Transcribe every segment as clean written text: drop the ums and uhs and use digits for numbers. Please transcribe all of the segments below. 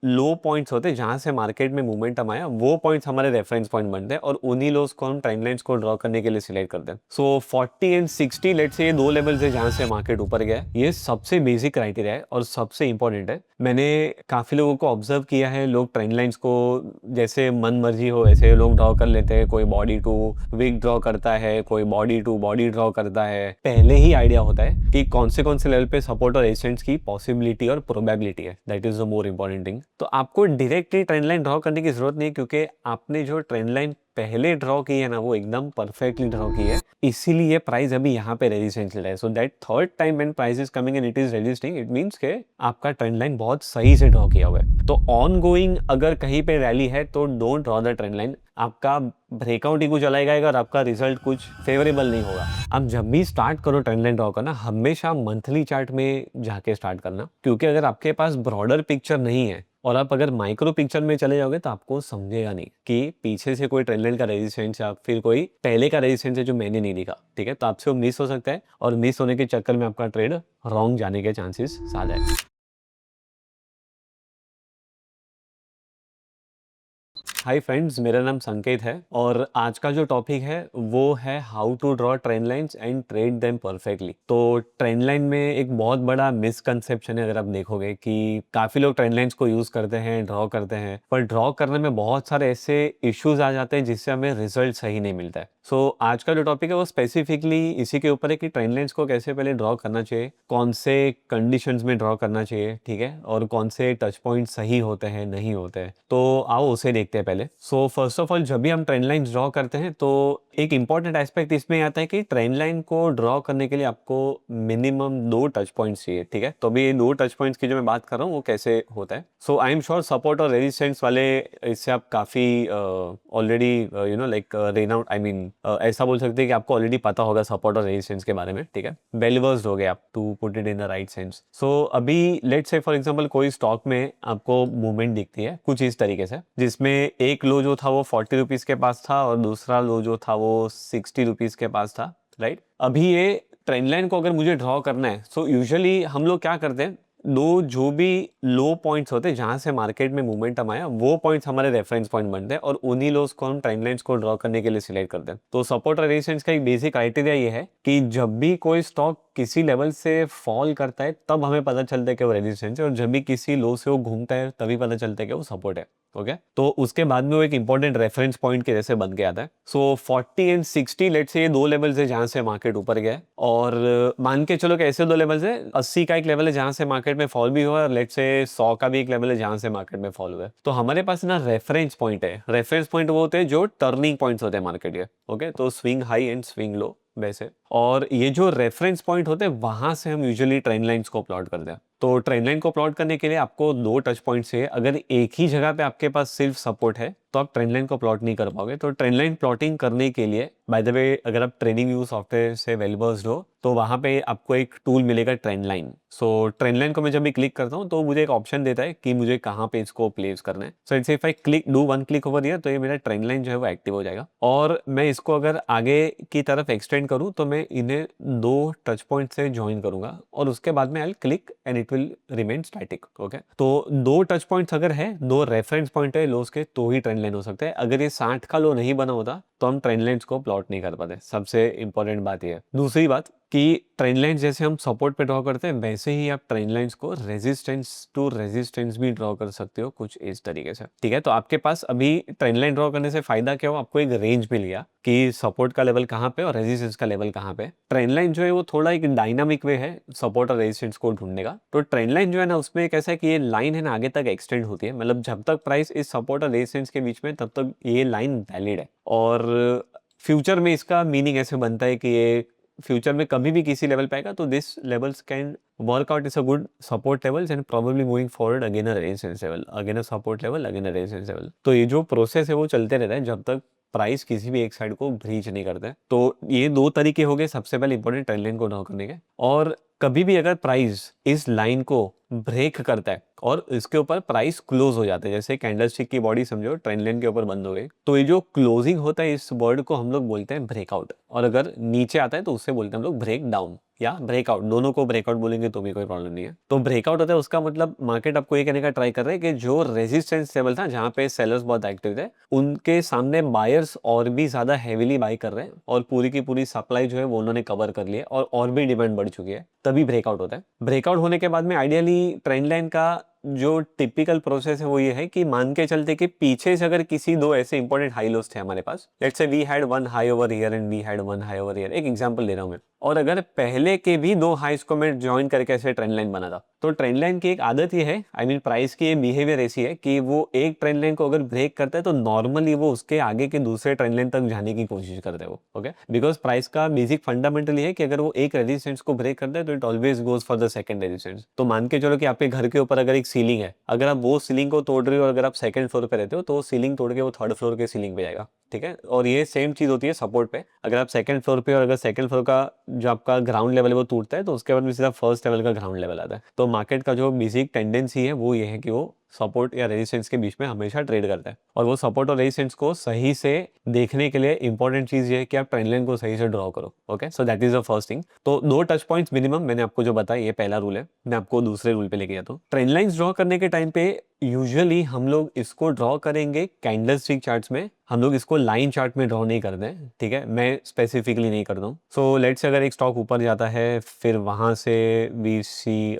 लो points होते हैं जहां से मार्केट में मोमेंटम आया, वो पॉइंट्स हमारे रेफरेंस पॉइंट बनते हैं और उन्हीं लोस को हम ट्रेंड लाइंस को ड्रॉ करने के लिए सिलेक्ट करते हैं। सो 40 एंड 60 लेट से ये दो लेवल्स है जहां से मार्केट ऊपर गया है। ये सबसे बेसिक क्राइटेरिया है और सबसे इंपॉर्टेंट है। मैंने काफी लोगों को ऑब्जर्व किया है, लोग ट्रेंड लाइंस को जैसे मन मर्जी हो ऐसे लोग ड्रॉ कर लेते हैं। कोई बॉडी टू विक ड्रॉ करता है, कोई बॉडी टू बॉडी ड्रॉ करता है। पहले ही आइडिया होता है कि कौन से लेवल पे सपोर्ट और रेजिस्टेंस की पॉसिबिलिटी और प्रोबेबिलिटी है। That is the more important thing. तो आपको डायरेक्टली ट्रेंड लाइन ड्रॉ करने की जरूरत नहीं है, क्योंकि आपने जो ट्रेंड लाइन पहले ड्रॉ की है ना, वो एकदम परफेक्टली ड्रॉ की है। इसीलिए ये प्राइस अभी यहाँ पे रेजिस्टेंस ले रहा है। So that third time when price is coming and it is resisting, it means के आपका ट्रेंड लाइन बहुत सही से ड्रॉ किया हुआ है। तो ऑन गोइंग अगर कहीं पे रैली है तो don't draw the trend line. आपका ब्रेकआउट ही कुछ अलग आएगा और आपका रिजल्ट कुछ फेवरेबल नहीं होगा। आप जब भी स्टार्ट करो ट्रेंड लाइन ड्रॉ करना, हमेशा मंथली चार्ट में जाके स्टार्ट करना, क्योंकि अगर आपके पास ब्रॉडर पिक्चर नहीं है और आप अगर माइक्रो पिक्चर में चले जाओगे तो आपको समझेगा नहीं कि पीछे से कोई ट्रेंड लाइन का रेजिस्टेंस या फिर कोई पहले का रेजिस्टेंस है जो मैंने नहीं दिखा। ठीक है, तो आपसे वो मिस हो सकता है और मिस होने के चक्कर में आपका ट्रेड रॉन्ग जाने के चांसेस ज्यादा है। हाय फ्रेंड्स, मेरा नाम संकेत है और आज का जो टॉपिक है वो है how to draw trend lines and trade them perfectly. तो ट्रेंड लाइन में एक बहुत बड़ा मिसकंसेप्शन है, अगर आप देखोगे कि काफी लोग ट्रेंड लाइंस को यूज करते हैं, ड्रॉ करते हैं, पर ड्रॉ करने में बहुत सारे ऐसे इश्यूज आ जाते हैं जिससे हमें रिजल्ट सही नहीं मिलता है। सो आज का जो टॉपिक है वो स्पेसिफिकली इसी के ऊपर है कि ट्रेंड लाइंस को कैसे पहले ड्रॉ करना चाहिए, कौन से कंडीशंस में ड्रॉ करना चाहिए, ठीक है, और कौन से टच पॉइंट सही होते हैं नहीं होते हैं। तो आओ उसे देखते हैं पहले। सो फर्स्ट ऑफ ऑल, जब भी हम ट्रेंड लाइन ड्रॉ करते हैं तो एक इंपॉर्टेंट एस्पेक्ट इसमें आता है कि ट्रेंड लाइन को ड्रॉ करने के लिए आपको मिनिमम दो टच पॉइंट्स चाहिए। ठीक है, तो अभी ये दो टच पॉइंट्स की जो मैं बात कर रहा हूँ वो कैसे होता है। सो आई एम श्योर सपोर्ट और रेजिस्टेंस वाले इससे आप काफी already you know like rain out, I mean ऐसा बोल सकते हैं कि आपको ऑलरेडी पता होगा सपोर्ट और रेजिस्टेंस के बारे में। ठीक है, वेल वर्स्ड हो गए आप, to put it in the right sense. So अभी लेट्स से फॉर एग्जांपल कोई स्टॉक में आपको मूवमेंट दिखती है कुछ इस तरीके से, जिसमें एक लो जो था वो 40 रुपीज के पास था और दूसरा लो जो था वो 60 रुपीज के पास था। राइट, अभी ये ट्रेंड लाइन को अगर मुझे ड्रॉ करना है, सो यूजुअली हम लोग क्या करते हैं, दो जो भी लो पॉइंट्स होते हैं जहां से मार्केट में मोमेंटम आया, वो पॉइंट्स हमारे रेफरेंस पॉइंट बनते हैं और उन्हीं लोस को हम ट्रेंड लाइंस को ड्रॉ करने के लिए सिलेक्ट करते हैं। तो सपोर्ट और रेजिस्टेंस का एक बेसिक क्राइटेरिया ये है कि जब भी कोई स्टॉक किसी लेवल से फॉल करता है तब हमें पता चलता है कि वो रेजिस्टेंस है, और जब भी किसी लो से वो घूमता है तभी पता चलता है कि वो सपोर्ट है। ओके, तो उसके बाद में वो एक इंपॉर्टेंट रेफरेंस पॉइंट के जैसे बन के आता है। सो 40 एंड 60 लेट से ये दो लेवल्स है जहां से मार्केट ऊपर गया है, और मान के चलो कि ऐसे दो लेवल्स है, 80 का एक लेवल है जहां से मार्केट में फॉल भी हुआ है और लेट से 100 का भी एक लेवल है जहां से मार्केट में फॉल हुआ है। तो हमारे पास ना रेफरेंस पॉइंट है। रेफरेंस पॉइंट वो होते हैं जो टर्निंग पॉइंट्स होते हैं मार्केट के। ओके, तो swing high and swing low वैसे, और ये जो रेफरेंस पॉइंट होते हैं वहां से हम यूजुअली ट्रेंड लाइंस को प्लॉट करते हैं। तो ट्रेंड लाइन को प्लॉट करने के लिए आपको दो टच पॉइंट से, अगर एक ही जगह पे आपके पास सिर्फ सपोर्ट है तो आप ट्रेंड लाइन को प्लॉट नहीं कर पाओगे। तो ट्रेंड लाइन प्लॉटिंग करने के लिए, बाय द वे, अगर आप ट्रेडिंग व्यू सॉफ्टवेयर से वेल वर्स्ड हो तो वहां पे आपको एक टूल मिलेगा ट्रेंड लाइन। सो ट्रेंड लाइन को मैं जब भी क्लिक करता हूँ तो मुझे एक ऑप्शन देता है कि मुझे कहाँ पे इसको प्लेस करना है। So it's if I click do one click over here, तो ये मेरा ट्रेंड लाइन जो है वो एक्टिव हो जाएगा। और मैं इसको अगर आगे की तरफ एक्सटेंड करूँ तो मैं इन्हें दो टच पॉइंट से ज्वाइन करूंगा और उसके बाद में I click and it will remain static. Okay, तो दो टच पॉइंट्स अगर है, दो रेफरेंस पॉइंट है लोस के, तो ही ट्रेंड लाइन हो सकता है। अगर ये 60 का लो नहीं बना होता तो हम ट्रेंड लाइंस को प्लॉट नहीं कर पाते। सबसे इंपॉर्टेंट बात यह है। दूसरी बात कि ट्रेंड लाइंस जैसे हम सपोर्ट पे ड्रॉ करते हैं वैसे ही आप ट्रेंड लाइंस को रेजिस्टेंस टू रेजिस्टेंस भी ड्रॉ कर सकते हो कुछ इस तरीके से। ठीक है, तो आपके पास अभी ट्रेंड लाइन ड्रॉ करने से फायदा क्या हो, आपको एक रेंज मिल गया कि सपोर्ट का लेवल कहाँ पे और रेजिस्टेंस का लेवल कहाँ पे। ट्रेंड लाइन जो है वो थोड़ा एक डायनामिक वे है सपोर्ट और रेजिस्टेंस को ढूंढने का। तो ट्रेंड लाइन जो है ना, उसमें एक ऐसा है कि ये लाइन है ना आगे तक एक्सटेंड होती है, मतलब जब तक प्राइस इस सपोर्ट और रेजिस्टेंस के बीच में तब तक ये लाइन वैलिड है। और फ्यूचर में इसका मीनिंग ऐसे बनता है कि ये फ्यूचर में कभी भी किसी लेवल पे आएगा तो this levels can work out is a good support levels and probably moving forward again a resistance level, again a support level, again a resistance level. तो ये जो प्रोसेस है वो चलते रहता है जब तक प्राइस किसी भी एक साइड को ब्रीच नहीं करता है। तो ये दो तरीके हो गए सबसे पहले इंपॉर्टेंट ट्रेंड लाइन को ड्रॉ करने के। और कभी भी अगर प्राइस इस लाइन को ब्रेक करता है और इसके ऊपर प्राइस क्लोज हो जाता है, जैसे कैंडलस्टिक की बॉडी समझो ट्रेंड लाइन के ऊपर बंद हो गई, तो ये जो क्लोजिंग होता है इस वर्ड को हम लोग बोलते हैं ब्रेकआउट। और अगर नीचे आता है तो उससे बोलते हैं हम लोग ब्रेक डाउन या ब्रेकआउट, दोनों को ब्रेकआउट बोलेंगे तो भी कोई प्रॉब्लम नहीं है। तो ब्रेकआउट होता है उसका मतलब मार्केट आपको ये कहने का ट्राई कर रहा है कि जो रेजिस्टेंस लेवल था जहां पे सेलर्स बहुत एक्टिव थे उनके सामने बायर्स और भी ज्यादा हेविली बाई कर रहे हैं और पूरी की पूरी सप्लाई जो है वो उन्होंने कवर कर लिया और भी डिमांड बढ़ चुकी है, तभी ब्रेकआउट होता है। ब्रेकआउट होने के बाद में आइडियली ट्रेंड लाइन का जो टिपिकल प्रोसेस है वो ये है कि मान के चलते कि पीछे से अगर किसी दो ऐसे इंपॉर्टेंट हाई लोस थे हमारे पास, let's say we had one high over here and we had one high over here, एक एग्जांपल दे रहा हूं मैं, और अगर पहले के भी दो हाईस को मैं ज्वाइन करके ऐसे ट्रेंड लाइन बना था, तो ट्रेंड लाइन की एक आदत ये है, आई मीन प्राइस की ये बिहेवियर ऐसी है कि वो एक ट्रेंड लाइन को अगर ब्रेक करता है तो नॉर्मली वो उसके आगे के दूसरे ट्रेंड लाइन तक जाने की कोशिश करते हैं वो, ओके। बिकॉज प्राइस का बेसिक फंडामेंटल ये है कि अगर वो एक रेजिस्टेंस को ब्रेक करता है तो it always goes for the second resistance. तो मान के चलो कि आपके घर के ऊपर अगर एक सीलिंग है, अगर आप वो सीलिंग को तोड़ रहे हो और अगर आप सेकंड फ्लोर पे रहते हो तो सीलिंग तोड़ के वो थर्ड फ्लोर के सीलिंग पे जाएगा, ठीक है। और ये सेम चीज होती है सपोर्ट पे, अगर आप सेकंड फ्लोर पे और अगर सेकंड फ्लोर का जो आपका ग्राउंड लेवल है वो टूटता है तो उसके बाद में सीधा फर्स्ट लेवल का ग्राउंड लेवल आता है। तो मार्केट का जो बेसिक टेंडेंसी है वो ये है कि वो सपोर्ट या रेजिस्टेंस के बीच में हमेशा ट्रेड करता है, और वो सपोर्ट और रेजिस्टेंस को सही से देखने के लिए इंपॉर्टेंट चीज ये है कि आप ट्रेंड लाइन को सही से ड्रॉ करो, okay. So that is the first thing. तो दो टच पॉइंट्स मिनिमम मैंने आपको जो बताया, ये पहला रूल है। मैं आपको दूसरे रूल पे लेके जाता हूँ। ट्रेंड लाइंस ड्रॉ करने के टाइम पे यूजुअली हम लोग इसको ड्रॉ करेंगे कैंडलस्टिक चार्ट्स में, हम लोग इसको लाइन चार्ट में ड्रॉ नहीं करते हैं, ठीक है। मैं स्पेसिफिकली नहीं करता हूँ। सो लेट्स से अगर एक स्टॉक ऊपर जाता है फिर वहां से we see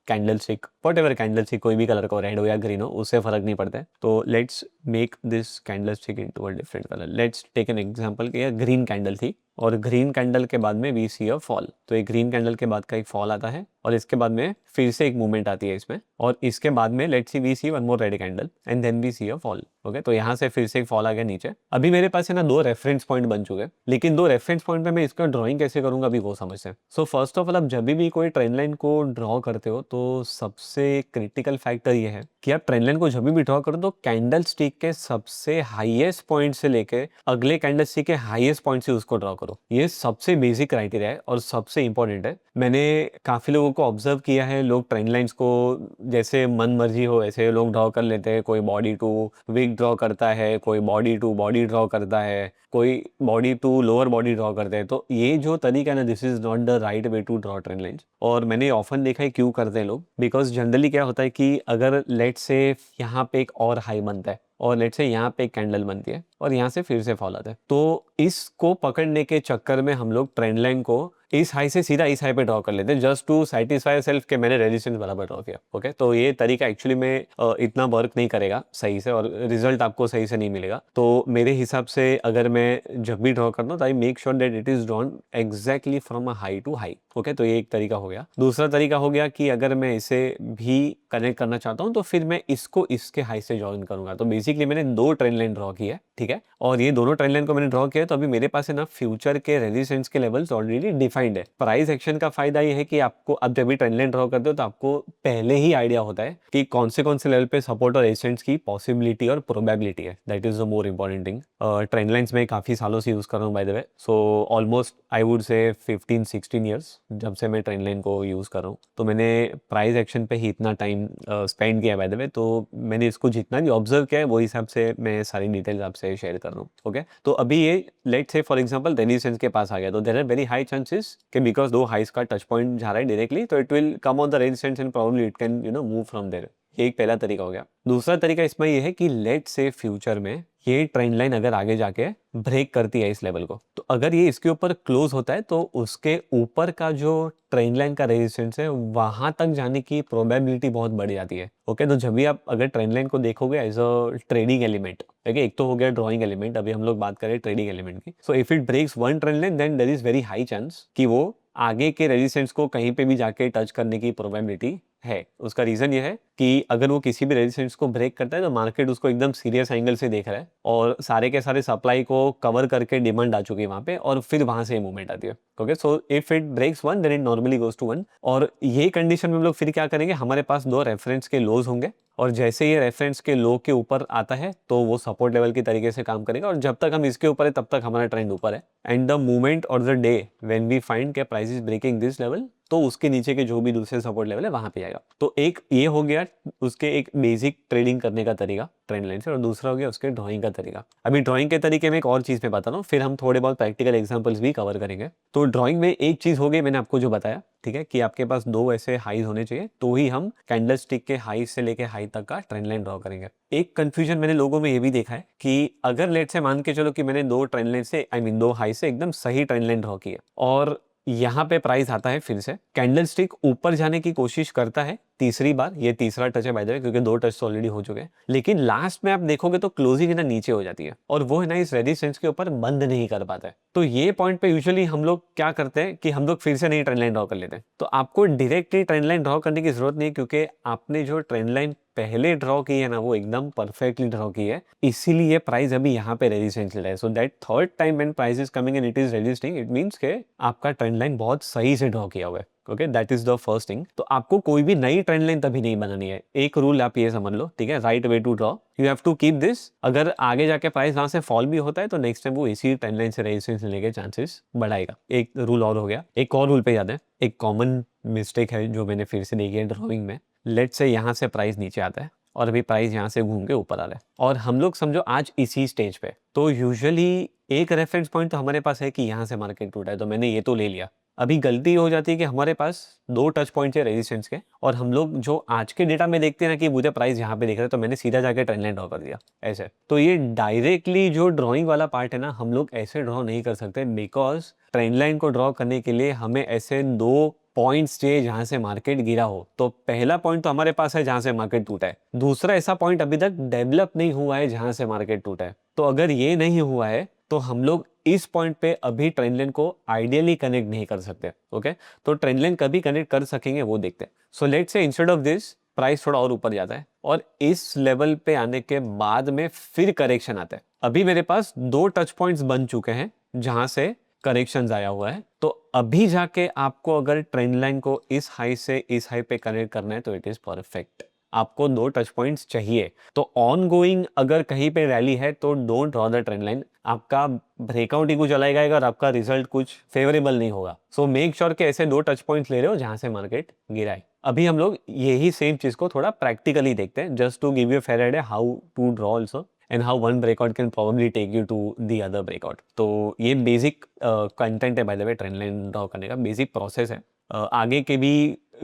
candlestick, whatever candlestick, कोई भी कलर का, रेड हो या ग्रीन हो उससे फर्क नहीं पड़ता है। तो let's make this candlestick into a different colour. Let's take an example कि यह ग्रीन कैंडल थी और ग्रीन कैंडल के बाद में वी सी अ फॉल। तो एक ग्रीन कैंडल के बाद का एक फॉल आता है और इसके बाद में फिर से एक मूवमेंट आती है इसमें, और इसके बाद में let's see we see one more red candle and then we see a fall, okay. तो यहाँ से फिर से एक फॉल आ गया नीचे। अभी मेरे पास है ना दो रेफरेंस पॉइंट बन चुके हैं, लेकिन दो रेफरेंस पॉइंट पे मैं इसका ड्राइंग कैसे करूंगा अभी वो समझते हैं। सो फर्स्ट ऑफ ऑल, आप जब भी कोई ट्रेंड लाइन को ड्रॉ करते हो तो सबसे क्रिटिकल फैक्टर ये है कि आप ट्रेंड लाइन को जब भी ड्रॉ करो तो कैंडल स्टिक के सबसे हाईएस्ट पॉइंट से लेके अगले कैंडल स्टिक के हाईएस्ट पॉइंट से उसको ड्रॉ करो। ये सबसे बेसिक क्राइटेरिया है और सबसे इंपॉर्टेंट है। मैंने काफी लोगों को ऑब्जर्व किया है, लोग ट्रेंड लाइंस को जैसे मन मर्जी हो ऐसे लोग ड्रॉ कर लेते हैं। कोई बॉडी टू विक ड्रॉ करता है, कोई बॉडी टू बॉडी ड्रॉ करता है, कोई body to lower body draw करते हैं। तो ये जो तरीका है ना, this is not the right way to draw trend lines. और मैंने ऑफन देखा है क्यों करते हैं लोग, बिकॉज जनरली क्या होता है कि अगर लेट से यहाँ पे एक और हाई बनता है और लेट से यहाँ पे एक कैंडल बनती है और यहाँ से फिर से फॉल आता है, तो इसको पकड़ने के चक्कर में हम लोग ट्रेंड लाइन को इस हाई से सीधा इस हाई पे ड्रॉ कर लेते हैं जस्ट टू सेटिस्फाई सेल्फ कि मैंने रेजिस्टेंस बराबर ड्रॉ किया, ओके। तो ये तरीका एक्चुअली में इतना वर्क नहीं करेगा सही से और रिजल्ट आपको सही से नहीं मिलेगा। तो मेरे हिसाब से अगर मैं जब भी ड्रॉ करता हूँ तो I make sure that it is drawn exactly from a high to high, okay. तो ये एक तरीका हो गया। दूसरा तरीका हो गया कि अगर मैं इसे भी कनेक्ट करना चाहता हूँ तो फिर मैं इसको इसके हाई से ज्वाइन करूंगा। तो बेसिकली मैंने दो ट्रेंड लाइन ड्रॉ की है, ठीक है। और ये दोनों ट्रेंड लाइन को मैंने ड्रॉ किया तो अभी मेरे पास है ना फ्यूचर के रेजिस्टेंस के लेवल्स ऑलरेडी डिफाइंड है। प्राइस एक्शन का फायदा ये है कि आपको अब जब भी ट्रेंड लाइन ड्रॉ करते हो तो आपको पहले ही आइडिया होता है कि कौन से लेवल पे सपोर्ट और रेजिस्टेंस की पॉसिबिलिटी और प्रोबेबिलिटी है। That is the more important thing. Trend lines में काफी सालों से यूज कर रहा हूँ bye the way. So almost I would से 15-16 ईयर्स जब से मैं ट्रेंड लाइन को यूज कर रहा हूँ। तो मैंने प्राइस एक्शन पे ही इतना टाइम स्पेंड किया बाय द वे। तो मैंने इसको जितना भी ऑब्जर्व किया है वो हिसाब से मैं सारी डिटेल्स आपसे शेयर कर रहा हूँ, ओके। तो अभी ये let's say for example resistance के पास आ गया तो there are very high chances कि बिकॉज दो हाइस का टच पॉइंट जा रहा है डायरेक्टली, तो it will come on the resistance and probably it can move from there. ये एक पहला तरीका हो गया। दूसरा तरीका इसमें ये है कि लेट से फ्यूचर में ये ट्रेंड लाइन अगर आगे जाके ब्रेक करती है इस लेवल को, तो अगर ये इसके ऊपर क्लोज होता है तो उसके ऊपर का जो ट्रेंड लाइन का रेजिस्टेंस है वहां तक जाने की प्रोबेबिलिटी बहुत बढ़ जाती है, ओके। तो जब भी आप अगर ट्रेंड लाइन को देखोगे एज अ ट्रेडिंग एलिमेंट, ठीक है, एक तो हो गया ड्रॉइंग एलिमेंट, अभी हम लोग बात करें ट्रेडिंग एलिमेंट की। So if it breaks one trend line then there is very high chance कि वो आगे के रेजिस्टेंस को कहीं पे भी जाके टच करने की प्रोबेबिलिटी है। उसका रीजन ये है कि अगर वो किसी भी रेजिस्टेंस को ब्रेक करता है तो मार्केट उसको एकदम सीरियस एंगल से देख रहा है और सारे के सारे सप्लाई को कवर करके डिमांड आ चुकी है वहां पे और फिर वहां से मूवमेंट आती है, okay. So if it breaks one then it normally goes to one. और ये कंडीशन में हम लोग फिर क्या करेंगे, हमारे पास दो रेफरेंस के लोज होंगे और जैसे ये रेफरेंस के लो के ऊपर आता है तो वो सपोर्ट लेवल की तरीके से काम करेगा और जब तक हम इसके ऊपर है तब तक हमारा ट्रेंड ऊपर है। And the movement or the day when we find के price is breaking this level, तो उसके नीचे के जो भी दूसरे सपोर्ट लेवल है वहां पे जाएगा। तो एक ये हो गया उसके एक बेसिक ट्रेडिंग करने का तरीका ट्रेंड लाइन से, और दूसरा हो गया उसके ड्राइंग का तरीका। अभी ड्राइंग के तरीके में एक और चीज मैं बता रहा हूँ, फिर हम थोड़े बहुत प्रैक्टिकल एग्जांपल्स भी कवर करेंगे। तो ड्राइंग में एक चीज हो गई मैंने आपको जो बताया, ठीक है, कि आपके पास दो ऐसे हाईज होने चाहिए तो ही हम कैंडल स्टिक के हाई से लेके हाई तक का ट्रेंड लाइन ड्रॉ करेंगे। एक कंफ्यूजन मैंने लोगों में ये भी देखा है कि अगर लेट से मान के चलो कि मैंने दो ट्रेंड लाइन से दो हाई से एकदम सही ट्रेंड लाइन ड्रॉ की है, और यहाँ पे प्राइस आता है फिर से कैंडल स्टिक ऊपर जाने की कोशिश करता है तीसरी बार, ये तीसरा टच है बाय द वे, क्योंकि दो टच तो ऑलरेडी हो चुके हैं, लेकिन लास्ट में आप देखोगे तो क्लोजिंग है ना नीचे हो जाती है, और वो है ना इस रेजिस्टेंस के ऊपर बंद नहीं कर पाता है। तो ये पॉइंट पे यूजुअली हम लोग क्या करते हैं कि हम लोग फिर से नई ट्रेंड लाइन ड्रॉ कर लेते हैं। तो आपको डायरेक्टली ट्रेंड लाइन ड्रॉ करने की जरूरत नहीं है, क्योंकि आपने जो ट्रेंड लाइन पहले ड्रॉ की है ना वो एकदम परफेक्टली ड्रॉ की है, इसीलिए प्राइस अभी यहाँ पे रेजिस्टेंस ले रहा है। So that third time when price is coming and it is resisting, it means के आपका ट्रेंड लाइन बहुत सही से ड्रॉ किया हुआ है। Okay, that is the first thing. तो आपको कोई भी नई ट्रेंड लाइन तभी नहीं बनानी है। एक रूल आप ये समझ लो, ठीक है, right way to draw, you have to keep this. अगर आगे जाके प्राइस वहां से फॉल भी होता है तो नेक्स्ट टाइम वो इसी ट्रेंड लाइन से रेजिस्टेंस लेने के चांसेस बढ़ाएगा। एक रूल और हो गया। एक और रूल पे याद है, एक कॉमन मिस्टेक है जो मैंने फिर से देखी है ड्रॉइंग में। लेट्स से यहाँ से प्राइस नीचे आता है और अभी प्राइस यहाँ से घूम के ऊपर आ रहा है, और हम लोग समझो आज इसी स्टेज पे, तो यूजुअली एक रेफरेंस पॉइंट तो हमारे पास है कि यहाँ से मार्केट टूटा है, तो मैंने ये तो ले लिया। अभी गलती हो जाती है कि हमारे पास दो टच पॉइंट्स है रेजिस्टेंस के, और हम लोग जो आज के डेटा में देखते हैं ना कि मुझे प्राइस यहाँ पे दिख रहा है, तो मैंने सीधा जाके ट्रेंड लाइन ड्रॉ कर दिया ऐसे। तो ये डायरेक्टली जो ड्रॉइंग वाला पार्ट है ना, हम लोग ऐसे ड्रॉ नहीं कर सकते, बिकॉज ट्रेंड लाइन को ड्रॉ करने के लिए हमें ऐसे दो पॉइंट्स चाहिए जहां से मार्केट गिरा हो। तो पहला पॉइंट तो हमारे पास है जहां से मार्केट टूटा है, दूसरा ऐसा पॉइंट अभी तक डेवलप नहीं हुआ है जहां से मार्केट टूटा है। तो अगर ये नहीं हुआ है तो हम लोग इस पॉइंट पे अभी ट्रेंड लाइन को आइडियली कनेक्ट नहीं कर सकते। ओके, तो ट्रेंड लाइन कभी कनेक्ट कर सकेंगे वो देखते हैं। So let's say instead of this price थोड़ा और ऊपर जाता है, और इस लेवल पे आने के बाद में फिर करेक्शन आता है। अभी मेरे पास दो टच पॉइंट्स बन चुके हैं जहां से करेक्शंस आया हुआ है, तो अभी जाके आपको अगर ट्रेंड लाइन को इस हाई से इस हाई पे कनेक्ट करना है तो इट इज परफेक्ट। आपको दो टच पॉइंट्स चाहिए। तो ऑन गोइंग अगर कहीं पे रैली है तो don't draw the trend line, आपका ब्रेकआउट ही कुछ चलाएगा और आपका रिजल्ट कुछ फेवरेबल नहीं होगा। सो मेक श्योर कि ऐसे दो टच पॉइंट्स ले रहे हो जहां से मार्केट गिराए। अभी हम लोग यही सेम चीज को थोड़ा प्रैक्टिकली देखते हैं, just to give you fair idea how to draw also, and how one breakout can probably take you to the other breakout. तो ये बेसिक कंटेंट है by the way, trend line draw करने का basic process है। आगे के भी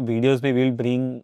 videos में will bring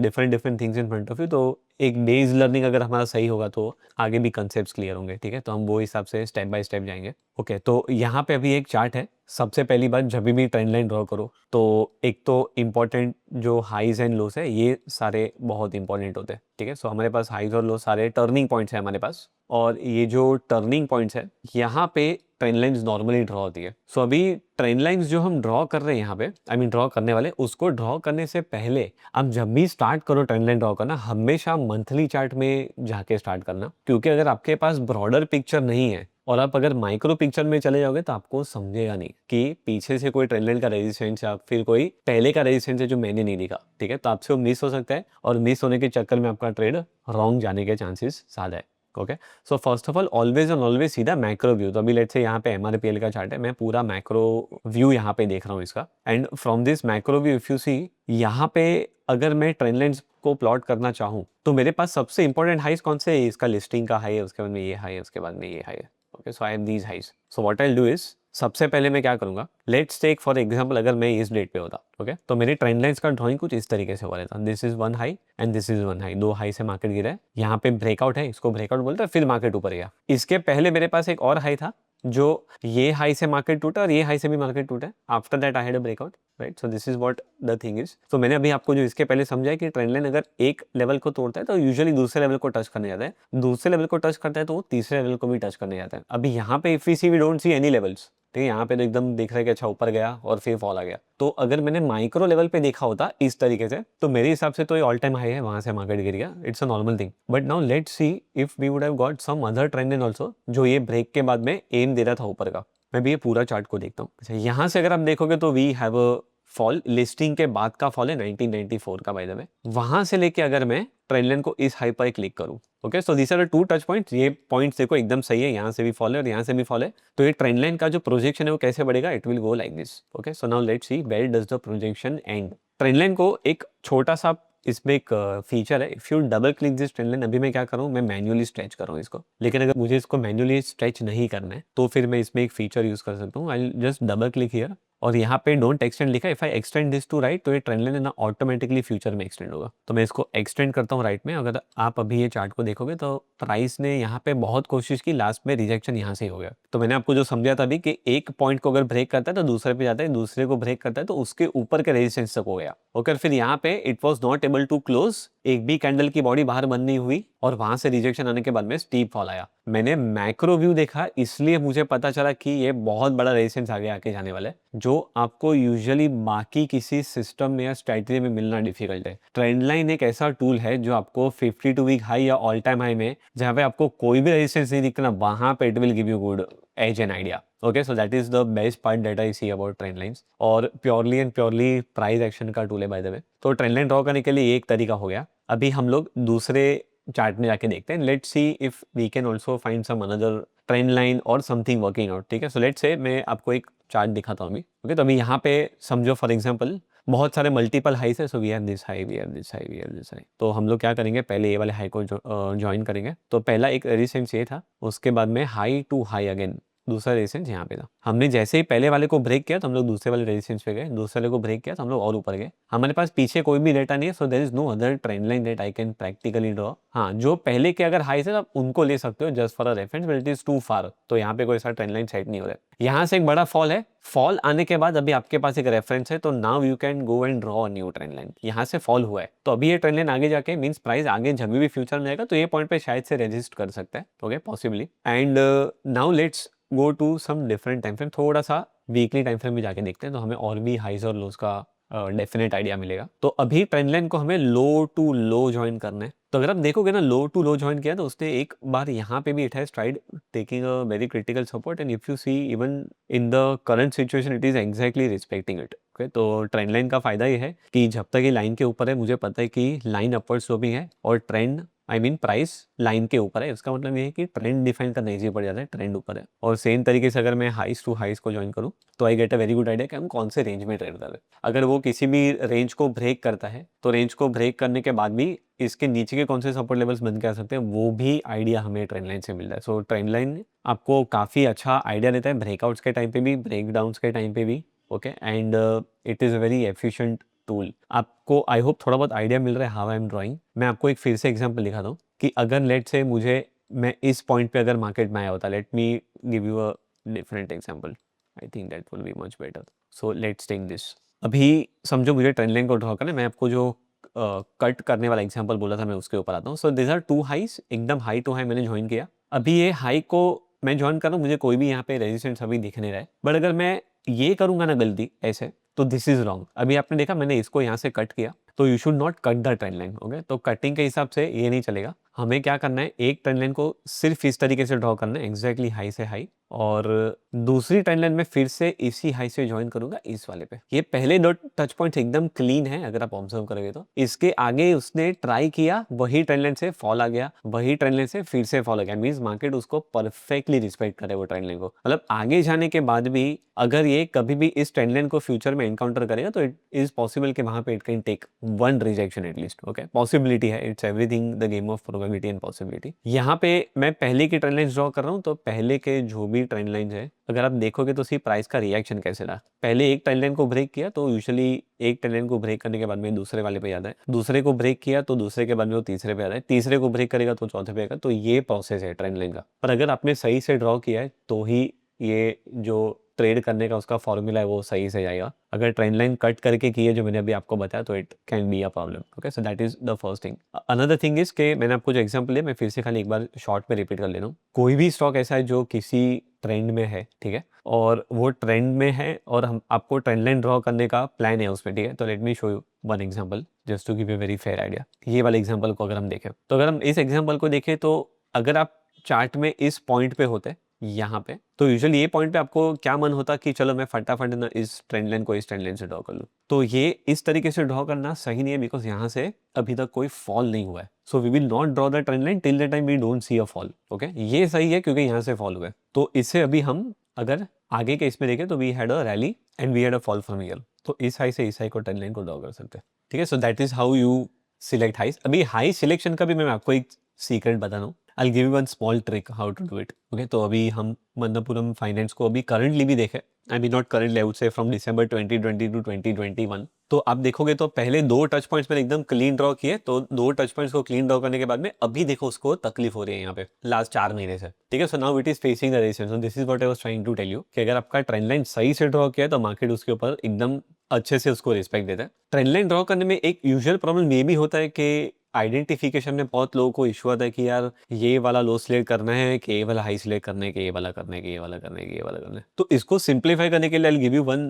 different things in front of you. तो एक बेस लर्निंग अगर हमारा सही होगा तो आगे भी कंसेप्ट्स क्लियर होंगे, ठीक है। तो हम वो हिसाब से स्टेप बाय स्टेप जाएंगे। ओके, तो यहाँ पे अभी एक चार्ट है। सबसे पहली बात, जब भी ट्रेंड लाइन ड्रॉ करो तो एक तो इम्पोर्टेंट जो हाईज एंड लोस है ये सारे बहुत इंपॉर्टेंट होते हैं, ठीक है। सो हमारे पास हाईज और लो सारे टर्निंग पॉइंट्स है हमारे पास, और ये जो टर्निंग पॉइंट्स है यहाँ पे ट्रेंड लाइंस नॉर्मली ड्रॉ होती है। सो अभी ट्रेंड लाइंस जो हम ड्रॉ कर रहे हैं यहाँ पे, ड्रॉ करने वाले, उसको ड्रॉ करने से पहले आप जब भी स्टार्ट करो ट्रेंड लाइन ड्रॉ करना, हमेशा मंथली चार्ट में जाके स्टार्ट करना। क्योंकि अगर आपके पास ब्रॉडर पिक्चर नहीं है और आप अगर माइक्रो पिक्चर में चले जाओगे तो आपको समझेगा नहीं कि पीछे से कोई ट्रेंड लाइन का रेजिस्टेंस या फिर कोई पहले का रेजिस्टेंस है जो मैंने नहीं दिखा, ठीक है। तो आपसे वो मिस हो सकता है, और मिस होने के चक्कर में आपका ट्रेड रॉन्ग जाने के चांसेस ज्यादा है। Okay, so first of all always and always सीधा मैक्रो व्यू। तो अभी लेट्स से यहाँ पे एमआरपीएल का चार्ट है, मैं पूरा मैक्रो व्यू यहाँ पे देख रहा हूँ इसका, and from this macro view if you see, यहाँ पे अगर मैं ट्रेंड लाइंस को प्लॉट करना चाहूँ तो मेरे पास सबसे इंपॉर्टेंट हाइज कौन से है, इसका लिस्टिंग का हाई है, उसके बाद में ये हाई है, उसके बाद में ये हाई है। Okay, so I have these highs. So what I will do is, सबसे पहले मैं क्या करूंगा, लेट्स टेक फॉर एग्जांपल अगर मैं इस डेट पे होता, ओके, तो मेरी ट्रेंड लाइंस का ड्राइंग कुछ इस तरीके से हो रहता। This is one high and this is one high, दो हाई से मार्केट गिरा है, यहाँ पे ब्रेकआउट है, इसको ब्रेकआउट बोलते हैं, फिर मार्केट ऊपर गया। इसके पहले मेरे पास एक और हाई था, जो ये हाई से मार्केट टूटा और ये हाई से भी मार्केट टूटा। After that I had a breakout, right. So this is what the thing is. तो मैंने अभी आपको जो इसके पहले समझा है कि ट्रेंड लाइन अगर एक लेवल को तोड़ता है तो यूजुअली दूसरे लेवल को टच करने जाता है, दूसरे लेवल को टच करता है तो वो तीसरे लेवल को भी टच करने जाता है। अभी यहाँ पे if we see we don't see any levels, ठीक है। यहाँ पे तो एकदम दिख रहा है कि अच्छा ऊपर गया और फिर फॉल आ गया। तो अगर मैंने माइक्रो लेवल पे देखा होता इस तरीके से तो मेरे हिसाब से तो ये ऑल टाइम हाई है, वहां से मार्केट गिर गया, it's a normal thing. But now let's see if we would have got some other trend in also, जो ये ब्रेक के बाद में एम दे रहा था ऊपर का। मैं भी ये पूरा चार्ट को देखता हूँ। अच्छा, यहाँ से अगर आप देखोगे तो we have a fall, listing के बाद का फॉल है 1994 का बाय द वे। वहां से लेके अगर मैं ट्रेंड लाइन को इस हाई पर क्लिक करूं okay, so these are the two touch points. ये पॉइंट्स देखो एकदम सही है, यहाँ से भी फॉल है और यहाँ से भी फॉल है। तो ये ट्रेंड लाइन का जो प्रोजेक्शन है वो कैसे बढ़ेगा, it will go like this. Okay, so now let's see where does the projection end. Trend line को एक छोटा सा इसमें एक फीचर है, if you double click this trend line, अभी मैं क्या करूँ, मैं मैन्युअली स्ट्रेच कर रहा हूँ इसको, लेकिन अगर मुझे इसको मैन्युअली स्ट्रेच नहीं करना है तो फिर मैं इसमें एक फीचर यूज कर सकता हूँ। I just double click here और यहाँ पे डोंट एक्सटेंड लिखा है, if I extend this to right तो ये ट्रेंड लाइन है ना ऑटोमेटिकली फ्यूचर में एक्सटेंड होगा। तो मैं इसको एक्सटेंड करता हूँ राइट में। अगर आप अभी ये चार्ट को देखोगे तो प्राइस ने यहाँ पे बहुत कोशिश की, लास्ट में रिजेक्शन यहाँ से ही हो गया। तो मैंने आपको जो समझा था अभी कि एक पॉइंट को अगर ब्रेक करता है तो दूसरे पे जाता है, दूसरे को ब्रेक करता है तो उसके ऊपर के रेजिस्टेंस तक हो गया। ओके, फिर यहाँ पे it was not able to close, एक भी कैंडल की बॉडी बाहर बंद नहीं हुई और वहां से रिजेक्शन आने के बाद में स्टीप फॉल आया। मैंने मैक्रो व्यू देखा, इसलिए मुझे पता चला कि ये बहुत बड़ा रेजिस्टेंस आगे आके जाने वाला है, जो आपको यूजुअली बाकी किसी सिस्टम में या स्ट्रेटजी में मिलना डिफिकल्ट है। ट्रेंड लाइन एक ऐसा टूल है जो आपको 52 वीक हाई या ऑल टाइम हाई में जहां पे आपको कोई भी रेजिस्टेंस नहीं दिखना, वहां पे it will give you good as an idea. Okay, so that is the best part that I see about trend lines. और purely and purely price action का टूल है बाय द वे। तो trend line draw करने के लिए एक तरीका हो गया। अभी हम लोग दूसरे चार्ट में जाके देखते हैं, let's see if we can also find some another trend line और समथिंग वर्किंग आउट। ठीक है, सो लेट्स से मैं आपको एक चार्ट दिखाता हूँ अभी। ओके, तो अभी यहाँ पे समझो फॉर एग्जांपल बहुत सारे मल्टीपल हाईस है, so we have this high, we have this high, we have this high. तो हम लोग क्या करेंगे, पहले ये वाले हाई को ज्वाइन करेंगे। तो पहला एक रेजिस्टेंस ये था, उसके बाद में हाई टू हाई अगेन दूसरा रेजिस्टेंस यहाँ पे था। हमने जैसे ही पहले वाले को ब्रेक किया तो हम लोग दूसरे वाले रेजिस्टेंस पे गए, दूसरे वाले को ब्रेक किया तो हम लोग और ऊपर गए। हमारे पास पीछे कोई भी डेटा नहीं है, so there is no other trend line that I can practically draw. हाँ, जो पहले के अगर हाई से आप उनको ले सकते हो just for a reference, but it is too far. तो यहाँ पे कोई ऐसा ट्रेंड लाइन सेट नहीं हो रहा है। यहाँ से एक बड़ा फॉल है, फॉल आने के बाद अभी आपके पास एक रेफरेंस है, तो now you can go and draw a new trend line. यहाँ से फॉल हुआ है तो अभी ये ट्रेंड लाइन आगे जाके मींस प्राइस आगे जब भी फ्यूचर में जाएगा तो ये पॉइंट पे शायद से रेजिस्ट कर सकता है। Okay, possibly. And now let's go to some different time frame, थोड़ा सा वीकली टाइम फ्रेम में जाके देखते हैं तो हमें और भी हाइज और लोज का डेफिनेट आइडिया मिलेगा। तो अभी ट्रेंड लाइन को हमें लो टू लो ज्वाइन करना है। तो अगर आप देखोगे ना, लो टू लो ज्वाइन किया तो उसने एक बार यहाँ पे भी it has tried taking a very critical support, and if you see even in the current situation it is exactly respecting it. Okay, तो ट्रेंड लाइन का फायदा ये है कि जब तक ये लाइन के ऊपर है, मुझे पता है कि लाइन अपवर्ड स्लोपिंग है और trend I mean price line के ऊपर है। इसका मतलब ये है कि ट्रेंड डिफाइन करना इजी पड़ जाता है, ट्रेंड ऊपर है। और सेम तरीके से अगर मैं हाइस टू हाइस को ज्वाइन करूँ तो I get a very good idea कि हम कौन से रेंज में ट्रेड कर रहे हैं। अगर वो किसी भी रेंज को ब्रेक करता है तो रेंज को ब्रेक करने के बाद भी इसके नीचे के कौन से सपोर्ट लेवल्स बन के आ सकते हैं, वो भी आइडिया हमें ट्रेंड लाइन से मिल रहा है। सो ट्रेंड लाइन आपको काफ़ी अच्छा आइडिया देता है ब्रेकआउट्स के टाइम पे भी, ब्रेकडाउन्स के टाइम पे भी। Okay, and it is a very efficient tool. आपको आई होप थोड़ा बहुत आइडिया मिल रहा है हाउ आई एम ड्राइंग। मैं आपको एक फिर से एग्जांपल दिखाता हूँ कि अगर लेट से मुझे मैं इस पॉइंट पे अगर मार्केट में आया होता, let me give you a different example, I think that will be much better. So let's take this. अभी समझो मुझे ट्रेंड लाइन को ड्रॉ करना है, मैं आपको जो कट करने वाला एग्जांपल बोला था मैं उसके ऊपर आता हूँ। सो दिस आर टू हाइस, एकदम हाई टू हाई मैंने ज्वाइन किया। अभी ये हाई को मैं ज्वाइन कर रहा हूँ, मुझे कोई भी यहाँ पे रेजिस्टेंस अभी दिख नहीं रहा है, बट अगर मैं ये करूंगा ना गलती ऐसे, तो दिस इज रॉन्ग। अभी आपने देखा मैंने इसको यहाँ से कट किया, तो you should not cut the trend line. Okay, तो कटिंग के हिसाब से ये नहीं चलेगा। हमें क्या करना है, एक ट्रेंड लाइन को सिर्फ इस तरीके से ड्रॉ करना है, एग्जैक्टली हाई से हाई, और दूसरी ट्रेंड लाइन में फिर से इसी हाई से ज्वाइन करूंगा इस वाले पे। ये पहले दो टच पॉइंट्स एकदम क्लीन है अगर आप ऑब्जर्व करोगे तो। इसके आगे उसने ट्राई किया, वही ट्रेंड लाइन से फॉल आ गया, वही ट्रेंड लाइन से फिर से फॉल आ गया। मींस मार्केट उसको परफेक्टली रिस्पेक्ट करे वो ट्रेंड लाइन को। मतलब आगे जाने के बाद भी अगर ये कभी भी इस ट्रेंड लाइन को फ्यूचर में एनकाउंटर करेगा तो इट इज पॉसिबल कि वहां पे it can take one rejection at least. Okay, possibility है, it's everything the game of probability and possibility. यहाँ पे मैं पहले की ट्रेंड लाइन ड्रॉ कर रहा हूँ, तो पहले के जो भी ट्रेंड लाइन है अगर आप देखोगे तो सी प्राइस का रिएक्शन कैसे रहा। पहले एक ट्रेंड लाइन को ब्रेक किया तो यूजुअली एक ट्रेंड लाइन को ब्रेक करने के बाद में दूसरे वाले पे आता है, दूसरे को ब्रेक किया तो दूसरे के बाद में वो तीसरे पे आता है, तीसरे को ब्रेक करेगा तो चौथे पे आएगा। तो ये प्रोसेस है ट्रेंड लाइन का। पर अगर आपने सही से ड्रॉ किया है तो ही ये जो ट्रेड करने का उसका फॉर्मूला है वो सही से जाएगा। अगर ट्रेंड लाइन कट करके की है जो मैंने अभी आपको बताया तो it can be a problem. Okay, so that is the first thing. Another thing is के मैंने आपको जो एग्जांपल दिया मैं फिर से खाली एक बार शॉर्ट में रिपीट कर ले रहा हूँ। कोई भी स्टॉक ऐसा है जो किसी ट्रेंड में है, ठीक है, और वो ट्रेंड में है और हम आपको ट्रेंड लाइन ड्रॉ करने का प्लान है उसमें, ठीक है, तो let me show you one example just to give you very fair idea. ये वाले एग्जांपल को अगर हम देखें तो अगर हम इस एग्जांपल को देखें तो अगर आप चार्ट में इस पॉइंट पे होते यहाँ पे। तो यूजुअली ये पॉइंट पे आपको क्या मन होता कि चलो मैं फटाफट ना इस ट्रेंड लाइन को इस ट्रेंड लाइन से ड्रॉ कर लूँ। तो ये इस तरीके से ड्रॉ करना सही नहीं है, बिकॉज यहाँ से अभी तक कोई फॉल नहीं हुआ है। So we will not draw the trend line till the time we don't see a fall. Okay, ये सही है क्योंकि यहाँ से फॉल हुआ है। तो इससे अभी हम अगर आगे के इसमें देखें तो we had a rally and we had a fall from here. तो इस हाई से इस हाई को ट्रेंड लाइन को ड्रॉ कर सकते हैं। ठीक है, so that is how you select highs. अभी हाई सिलेक्शन का भी मैं आपको एक सीक्रेट बता रहा हूँ। I'll give you one small trick how to do it. Okay, तो अभी हम मन्नपुरम फाइनेंस को अभी करंटली भी देखें। I mean not currently, I would say from December 2020 to 2021। तो आप देखोगे तो पहले 2 टच पॉइंट्स मैंने एकदम क्लीन ड्रॉ किए। तो 2 टच पॉइंट्स को क्लीन ड्रॉ करने के बाद में अभी देखो उसको तकलीफ हो रही है यहाँ पे लास्ट 4 महीने से। ठीक है, so now it is facing the resistance. So this is what I was trying to tell you कि अगर आपका ट्रेंड लाइन सही से ड्रॉ किया है तो मार्केट उसके ऊपर एकदम अच्छे से उसको रिस्पेक्ट देता है। ट्रेंड लाइन ड्रॉ करने में एक यूजुअल प्रॉब्लम ये भी होता है कि आइडेंटिफिकेशन में बहुत लोगों को इशू आता है कि यार ये वाला लो सिलेक्ट करना है कि ये वाला हाई सिलेक्ट करना है कि ये वाला करना है कि ये वाला करना है कि ये वाला करना है। तो इसको सिंप्लीफाई करने के लिए I give you one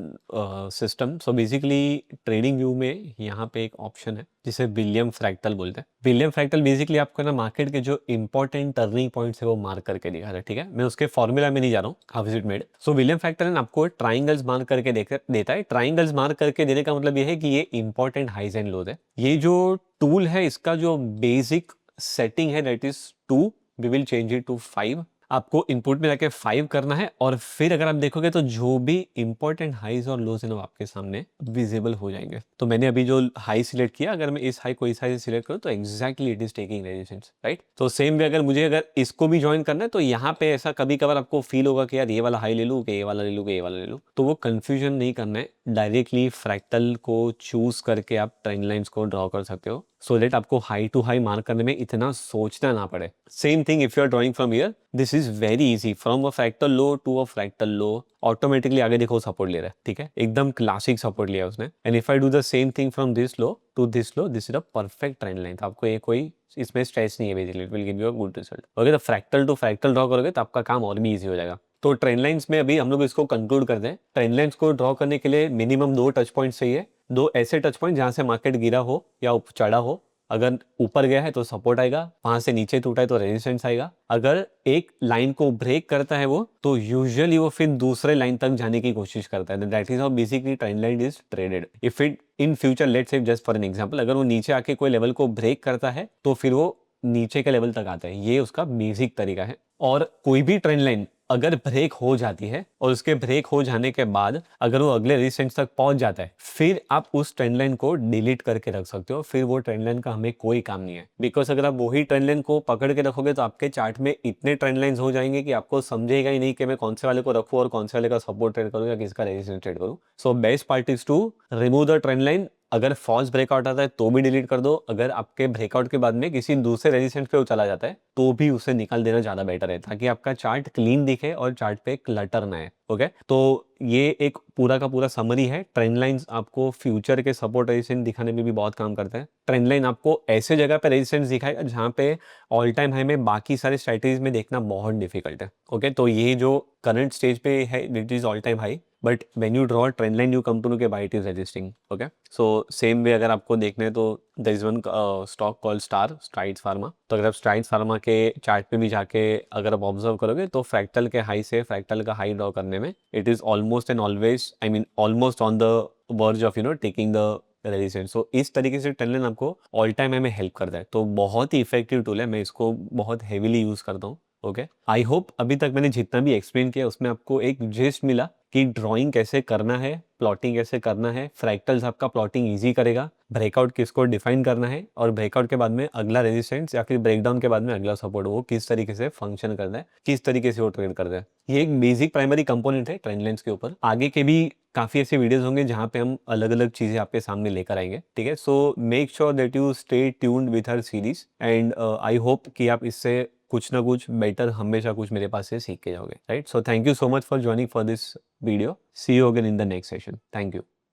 system. So basically trading view में यहाँ पे एक ऑप्शन है जिसे विलियम फ्रैक्टल बोलते हैं। विलियम फ्रैक्टल बेसिकली आपको ना मार्केट के जो इंपॉर्टेंट टर्निंग पॉइंट्स है वो मार्क करके दिखा रहा है। ठीक है, मैं उसके फॉर्मूला में नहीं जा रहा हूँ, how is it made. So William fractal आपको ट्राइंगल्स मार्क करके देता है। ट्राइंगल्स मार्क करके देने का मतलब ये है कि ये इंपॉर्टेंट हाइज एंड लोज है। ये जो टूल है इसका जो बेसिक सेटिंग है that is 2, we will change it to 5। आपको इनपुट में जाके 5 करना है और फिर अगर आप देखोगे तो जो भी इंपॉर्टेंट हाईज और लोज है ना वो आपके सामने विजिबल हो जाएंगे। तो मैंने अभी जो हाई सिलेक्ट किया, अगर मैं इस हाई को इस हाई से सिलेक्ट करूँ तो exactly it is taking resistance, right. तो सेम वे अगर इसको भी ज्वाइन करना है तो यहाँ पे ऐसा कभी कभार आपको फील होगा कि यार ये वाला हाई ले लूँ कि ये वाला ले लूँ कि ये वाला ले लूँ। तो वो कंफ्यूजन नहीं करना है, डायरेक्टली फ्रैक्टल को चूज करके आप ट्रेंड लाइंस को ड्रॉ कर सकते हो सो दैट आपको हाई टू हाई मार्क करने में इतना सोचना ना पड़े। Same thing if you are drawing from here, this is very easy. From a fractal low to a fractal low, automatically आगे देखो सपोर्ट ले रहा है। ठीक है, एकदम क्लासिक सपोर्ट लिया उसने। And if I do the same thing from this low to this low, this is a perfect trend line. तो आपको ये कोई इसमें स्ट्रेस नहीं है, basically it will give you a good result. Okay, तो फ्रैक्टल टू फ्रैक्टल ड्रॉ करोगे तो आपका काम और भी ईजी हो जाएगा। तो ट्रेंड लाइंस में अभी हम लोग इसको कंक्लूड करते हैं। ट्रेंड लाइंस को ड्रॉ करने के लिए मिनिमम 2 टच पॉइंट चाहिए। 2 ऐसे टच पॉइंट जहां से मार्केट गिरा हो या चढ़ा हो। अगर ऊपर गया है तो सपोर्ट आएगा, वहां से नीचे टूटा है तो रेजिस्टेंस आएगा। अगर एक लाइन को ब्रेक करता है वो, तो यूजुअली वो फिर दूसरे लाइन तक जाने की कोशिश करता है। That is how basically trend line is traded. If it in future, let's say just for an example, अगर वो नीचे आके कोई लेवल को ब्रेक करता है तो फिर वो नीचे के लेवल तक आता है। ये उसका बेसिक तरीका है। और कोई भी ट्रेंड लाइन अगर ब्रेक हो जाती है और उसके ब्रेक हो जाने के बाद अगर वो अगले रेजिस्टेंस तक पहुंच जाता है, फिर आप उस ट्रेंड लाइन को डिलीट करके रख सकते हो। फिर वो ट्रेंड लाइन का हमें कोई काम नहीं है, बिकॉज अगर आप वही ट्रेंड लाइन को पकड़ के रखोगे तो आपके चार्ट में इतने ट्रेंड लाइंस हो जाएंगे कि आपको समझेगा ही नहीं कि मैं कौन से वाले को रखूं और कौन से वाले का सपोर्ट ट्रेड करूं या किसका रेजिस्टेंस ट्रेड करूं। So best part is to remove the trend line. अगर फॉल्स ब्रेकआउट आता है तो भी डिलीट कर दो। अगर आपके ब्रेकआउट के बाद में किसी दूसरे रेजिस्टेंस पे वो चला जाता है तो भी उसे निकाल देना ज्यादा बेटर है, ताकि आपका चार्ट क्लीन दिखे और चार्ट पे क्लटर ना है। ओके, तो ये एक पूरा का पूरा समरी है। ट्रेंड लाइंस आपको फ्यूचर के सपोर्ट रेजिस्टेंस दिखाने में भी बहुत काम करता है। ट्रेंड लाइन आपको ऐसे जगह पे रेजिस्टेंस दिखाएगा जहां पे ऑल टाइम हाई में बाकी सारे स्ट्रेटजीज में देखना बहुत डिफिकल्ट है। ओके, तो ये जो करंट स्टेज पे है it is all time high, but when you draw trend line you come to know के why it is resisting. Okay, so same way अगर आपको देखना है तो there is one stock called Strides Pharma. तो अगर आप स्ट्राइड्स फार्मा के चार्ट पे भी जाके अगर आप ऑब्जर्व करोगे तो फ्रैक्टल के हाई से फ्रैक्टल का हाई ड्रॉ करने में it is almost and always, I mean almost on the verge of taking the resistance. So इस तरीके से ट्रेंड लाइन आपको ऑल टाइम में हेल्प करता है। तो बहुत ही इफेक्टिव टूल है, मैं इसको बहुत हेवीली यूज करता हूँ। ओके, आई होप अभी तक मैंने जितना भी एक्सप्लेन किया उसमें आपको एक जिस्ट मिला कि ड्राइंग कैसे करना है, प्लॉटिंग कैसे करना है। फ्रैक्टल्स आपका प्लॉटिंग इजी करेगा, ब्रेकआउट किसको डिफाइन करना है और ब्रेकआउट के बाद में अगला रेजिस्टेंस या फिर ब्रेकडाउन के बाद में अगला सपोर्ट वो किस तरीके से फंक्शन करता है, किस तरीके से वो ट्रेड करता है। ये एक बेसिक प्राइमरी कंपोनेंट है ट्रेंड लाइंस के ऊपर। आगे के भी काफी ऐसे वीडियोस होंगे जहां पे हम अलग अलग चीजें आपके सामने लेकर आएंगे। ठीक है, so make sure that you stay tuned with her series and I hope कि आप इससे कुछ ना कुछ बेटर हमेशा कुछ मेरे पास से सीख के जाओगे, right. So thank you so much for joining for this video. See you again in the next session. Thank you.